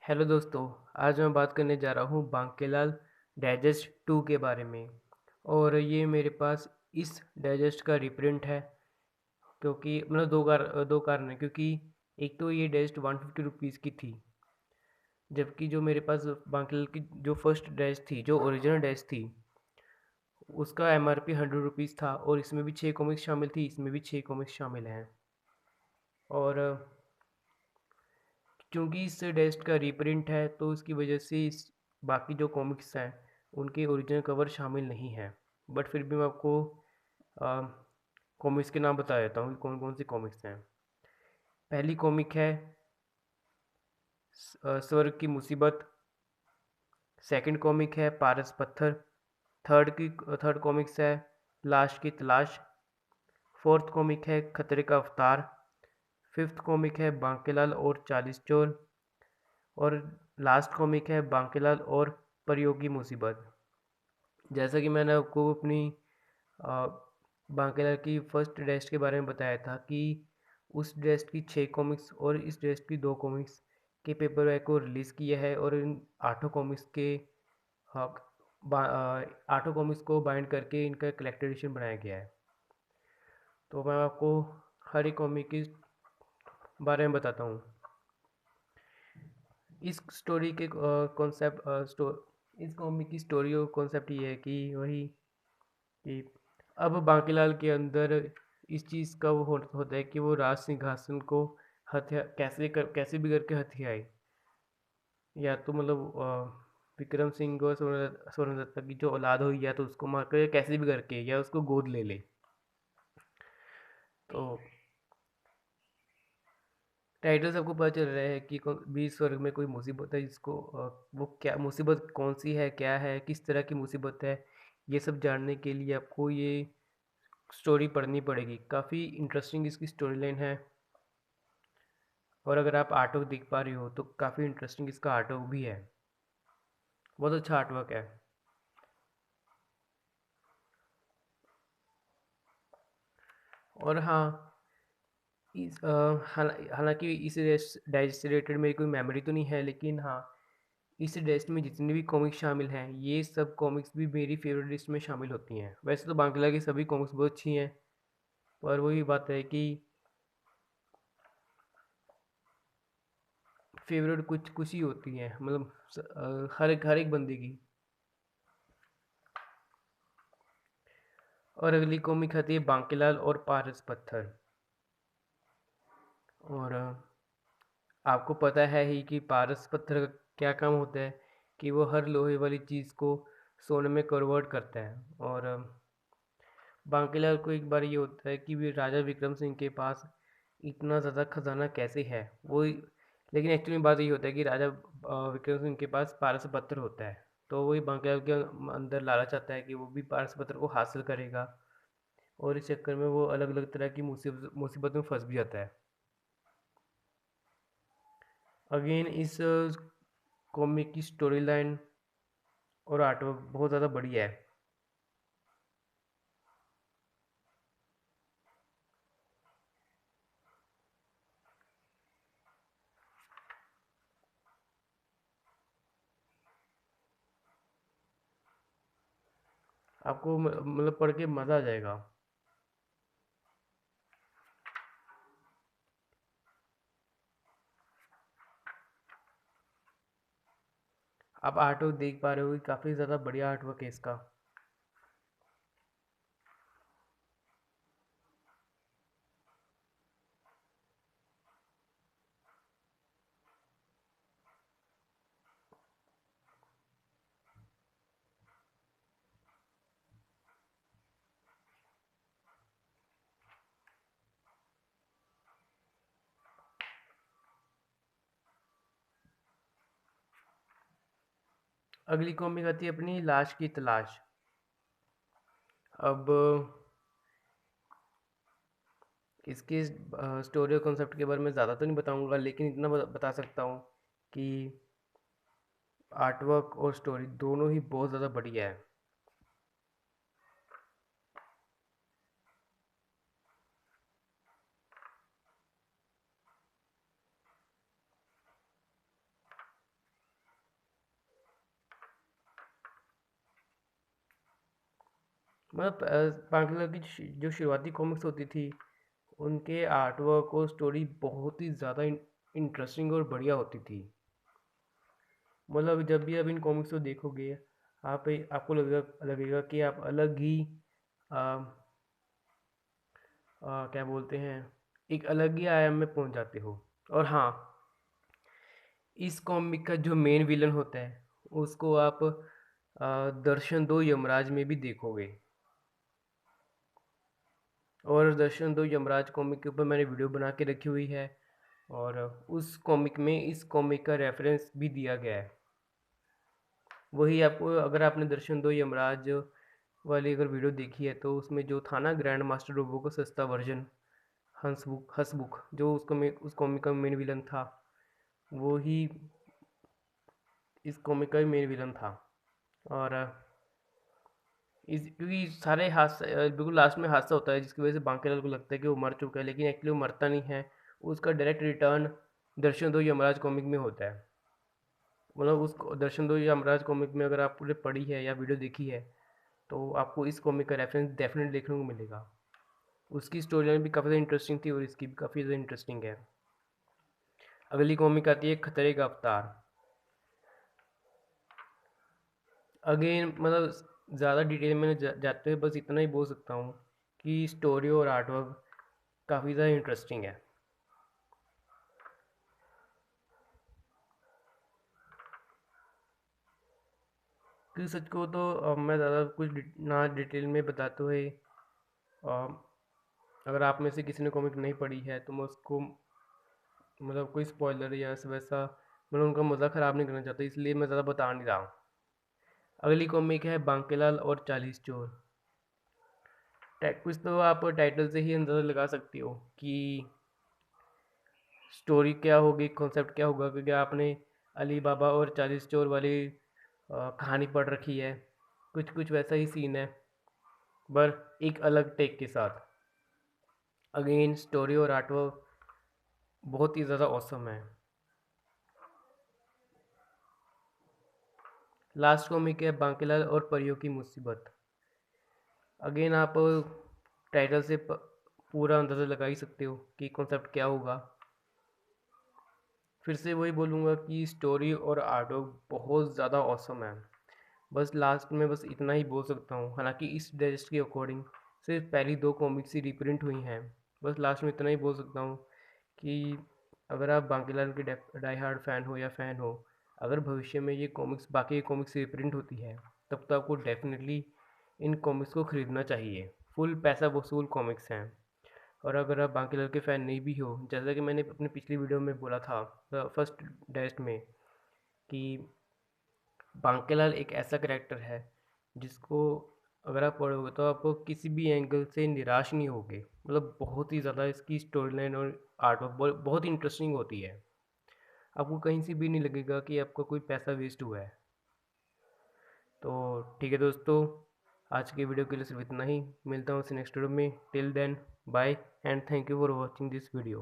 Hello दोस्तों। आज मैं बात करने जा रहा हूँ बांकेलाल डाइजेस्ट 2 के बारे में। और ये मेरे पास इस डाइजेस्ट का रिप्रिंट है, क्योंकि मतलब दो कारण हैं। क्योंकि एक तो ये डाइजेस्ट 150 रुपीज़ की थी, जबकि जो मेरे पास बांकेलाल की जो फर्स्ट डाइजेस्ट थी, जो ओरिजिनल डाइजेस्ट थी, उसका एमआरपी 100 रुपीज़ था। और इसमें भी 6 कॉमिक्स शामिल थी, इसमें भी 6 कॉमिक्स शामिल हैं। और क्योंकि इस टेस्ट का रीप्रिंट है, तो उसकी वजह से इस बाकी जो कॉमिक्स हैं उनके ओरिजिनल कवर शामिल नहीं है। बट फिर भी मैं आपको कॉमिक्स के नाम बता देता हूँ कि कौन कौन सी कॉमिक्स हैं। पहली कॉमिक है स्वर्ग की मुसीबत। सेकंड कॉमिक है पारस पत्थर। थर्ड कॉमिक्स है लाश की तलाश। फोर्थ कॉमिक है खतरे का अवतार। फिफ्थ कॉमिक है बांकेलाल और 40 चोर। और लास्ट कॉमिक है बांकेलाल और परियों की मुसीबत। जैसा कि मैंने आपको अपनी अ, बांकेलाल की फर्स्ट टेस्ट के बारे में बताया था कि उस टेस्ट की 6 कॉमिक्स और इस टेस्ट की 2 कॉमिक्स के पेपर बैक को रिलीज़ किया है। और इन आठों कॉमिक्स के अ, 8 कॉमिक्स को बाइंड करके इनका कलेक्टर एडिशन बनाया गया है। तो मैं आपको हर एक कॉमिक के बारे में बताता हूँ। इस स्टोरी के कॉन्सेप्ट इस कॉमिक की स्टोरी और कॉन्सेप्ट ये है कि वही कि अब बांकीलाल के अंदर इस चीज़ का वो होता है कि वो राज सिंहासन को हत्या कैसे भी करके हथियाए। या तो मतलब विक्रम सिंह और स्वर्ण दत्ता की जो औलाद हुई, या तो उसको मारकर या कैसे भी करके या उसको गोद ले ले। तो टाइटल सबको पता चल रहा है कि 20 स्वर्ग में कोई मुसीबत है, जिसको वो क्या मुसीबत कौन सी है, क्या है, किस तरह की मुसीबत है। ये सब जानने के लिए आपको ये स्टोरी पढ़नी पड़ेगी। काफ़ी इंटरेस्टिंग इसकी स्टोरी लाइन है। और अगर आप आर्टवर्क देख पा रहे हो तो काफ़ी इंटरेस्टिंग इसका आर्टवर्क भी है। बहुत अच्छा आर्टवर्क है। और हाँ, हालांकि इस डाइजेस्ट से रिलेटेड मेरी कोई मेमोरी तो नहीं है, लेकिन हाँ, इस लिस्ट में जितने भी कॉमिक्स शामिल हैं, ये सब कॉमिक्स भी मेरी फेवरेट लिस्ट में शामिल होती हैं। वैसे तो बांग्ला की सभी कॉमिक्स बहुत अच्छी हैं, पर वही बात है कि फेवरेट कुछ कुछ ही होती हैं, मतलब हर एक बंदे की। और अगली कॉमिक आती है बांकेलाल और पारस पत्थर। और आपको पता है ही कि पारस पत्थर का क्या काम होता है, कि वो हर लोहे वाली चीज़ को सोने में कन्वर्ट करता है। और बांकीलाल को एक बार ये होता है कि भी राजा विक्रम सिंह के पास इतना ज़्यादा खजाना कैसे है वो। लेकिन एक्चुअली बात ये होता है कि राजा विक्रम सिंह के पास पारस पत्थर होता है। तो वही बांकीलाल के अंदर लालच आता है कि वो भी पारस पत्थर को हासिल करेगा। और इस चक्कर में वो अलग अलग तरह की मुसीबत में फंस भी जाता है। अगेन इस कॉमिक की स्टोरी लाइन और आर्टवर्क बहुत ज़्यादा बढ़िया है। आपको मतलब पढ़ के मज़ा आ जाएगा। आप आर्टवर्क देख पा रहे हो कि काफ़ी ज़्यादा बढ़िया आर्टवर्क है इसका। अगली कॉमिक आती है अपनी लाश की तलाश। अब इसकी स्टोरी और कॉन्सेप्ट के बारे में ज़्यादा तो नहीं बताऊंगा, लेकिन इतना बता सकता हूँ कि आर्टवर्क और स्टोरी दोनों ही बहुत ज़्यादा बढ़िया है। मतलब बांग्ला की जो शुरुआती कॉमिक्स होती थी, उनके आर्टवर्क और स्टोरी बहुत ही ज़्यादा इंटरेस्टिंग और बढ़िया होती थी। मतलब जब भी आप इन कॉमिक्स को देखोगे, आपको लगेगा लगेगा कि आप अलग ही आ, क्या बोलते हैं, एक अलग ही आयाम में पहुंच जाते हो। और हाँ, इस कॉमिक का जो मेन विलन होता है, उसको आप दर्शन दो यमराज में भी देखोगे। और दर्शन दो यमराज कॉमिक के ऊपर मैंने वीडियो बना के रखी हुई है, और उस कॉमिक में इस कॉमिक का रेफरेंस भी दिया गया है। वही आपको, अगर आपने दर्शन दो यमराज वाली अगर वीडियो देखी है, तो उसमें जो था ना ग्रैंड मास्टर रोबो का सस्ता वर्जन, हंसबुक जो उस कॉमिक का मेन विलन था, वो ही इस कॉमिक का मेन विलन था। और इस क्योंकि सारे हादसा बिल्कुल लास्ट में हादसा होता है, जिसकी वजह से बांकेलाल को लगता है कि वो मर चुका है, लेकिन एक्चुअली वो मरता नहीं है। उसका डायरेक्ट रिटर्न दर्शन दो यमराज कॉमिक में होता है। मतलब उस दर्शन दो यमराज कॉमिक में अगर आपने पढ़ी है या वीडियो देखी है, तो आपको इस कॉमिक का रेफरेंस डेफिनेट देखने को मिलेगा। उसकी स्टोरी लाइन भी काफ़ी ज़्यादा इंटरेस्टिंग थी, और इसकी भी काफ़ी ज़्यादा इंटरेस्टिंग है। अगली कॉमिक आती है खतरे का अवतार। अगेन मतलब ज़्यादा डिटेल में जाते हुए बस इतना ही बोल सकता हूँ कि स्टोरी और आर्टवर्क काफ़ी ज़्यादा इंटरेस्टिंग है। कि सच को तो मैं ज़्यादा कुछ ना डिटेल में बताते हुए, अगर आप में से किसी ने कॉमिक नहीं पढ़ी है, तो मैं उसको मतलब कोई स्पॉइलर या ऐसा वैसा, मतलब उनका मज़ा ख़राब नहीं करना चाहता, इसलिए मैं ज़्यादा बता नहीं रहा हूँ। अगली कॉमिक है बांकेलाल और 40 चोर। कुछ तो आप टाइटल से ही अंदाज़ा लगा सकते हो कि स्टोरी क्या होगी, कॉन्सेप्ट क्या होगा, क्योंकि आपने अली बाबा और 40 चोर वाली कहानी पढ़ रखी है। कुछ कुछ वैसा ही सीन है, पर एक अलग टेक के साथ। अगेन स्टोरी और आर्टवर्क बहुत ही ज़्यादा औसम है। लास्ट कॉमिक है बांकेलाल और परियों की मुसीबत। अगेन आप टाइटल से पूरा अंदाज़ा लगा ही सकते हो कि कॉन्सेप्ट क्या होगा। फिर से वही बोलूँगा कि स्टोरी और आर्टवर्क बहुत ज़्यादा औसम है। बस लास्ट में बस इतना ही बोल सकता हूँ, हालांकि इस डाइजेस्ट के अकॉर्डिंग सिर्फ पहली दो कॉमिक्स ही रिप्रिंट हुई हैं। बस लास्ट में इतना ही बोल सकता हूँ कि अगर आप बांकीलाल के डाई हार्ड फ़ैन हो या फ़ैन हो, अगर भविष्य में ये कॉमिक्स बाकी कॉमिक्स रिप्रिंट होती है, तब तो आपको डेफिनेटली इन कॉमिक्स को ख़रीदना चाहिए। फुल पैसा वसूल कॉमिक्स हैं। और अगर आप बांकीलाल के फ़ैन नहीं भी हो, जैसा कि मैंने अपनी पिछली वीडियो में बोला था फर्स्ट डाइजेस्ट में, कि बांकेलाल एक ऐसा करेक्टर है जिसको अगर आप पढ़ोगे तो आपको किसी भी एंगल से निराश नहीं होगे। मतलब बहुत ही ज़्यादा इसकी स्टोरी लाइन और आर्टवर्क बहुत ही इंटरेस्टिंग होती है। आपको कहीं से भी नहीं लगेगा कि आपका कोई पैसा वेस्ट हुआ है। तो ठीक है दोस्तों, आज की वीडियो के लिए सिर्फ इतना ही। मिलता हूँ नेक्स्ट वीडियो में। Till then bye and thank you for watching this video.